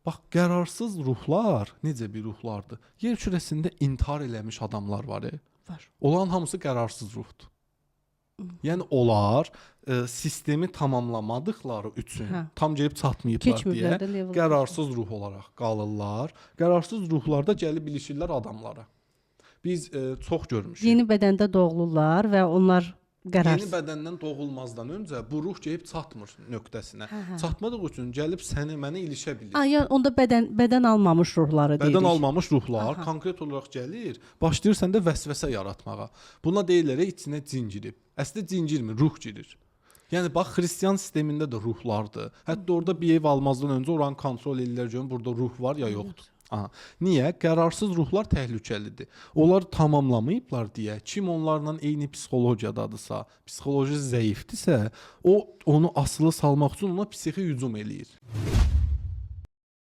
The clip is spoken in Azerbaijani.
Bax, qərarsız ruhlar necə bir ruhlardır? Yer kürəsində intihar eləmiş adamlar var. Var. Onların hamısı qərarsız ruhdur. Yəni onlar sistemi tamamlamadıqları üçün tam gəlib çatmayıblar Keçmiblər də deyə level qərarsız ruh olaraq qalırlar. Qərarsız ruhlarda gəlib ilişirlər adamlara. Biz çox görmüşük. Yeni bədəndə doğulurlar və onlar qərarsız. Yeni bədəndən doğulmazdan öncə bu ruh gəlib çatmır nöqtəsinə. Çatmadığı üçün gəlib səni mənə ilişə bilir. Yəni onda bədən almamış ruhları deyirik. Bədən almamış ruhlar konkret olaraq gəlir, başlayır səndə vəsvəsə yaratmağa. Buna deyirlər içinə cin girib. Əslində cin girmir, ruh girir. Yəni bax, xristian sistemində də ruhlardır. Hətta orada bir ev almazdan öncə oranı kontrol edirlər görün burada ruh var ya yoxdur. Aha. Niyə? Qərarsız ruhlar təhlükəlidir. Onlar tamamlamayıblar deyə kim onlarla eyni psixologiyadadısa, psixoloji zəifdirsə, o onu asılı salmaq üçün ona psixi hücum eləyir.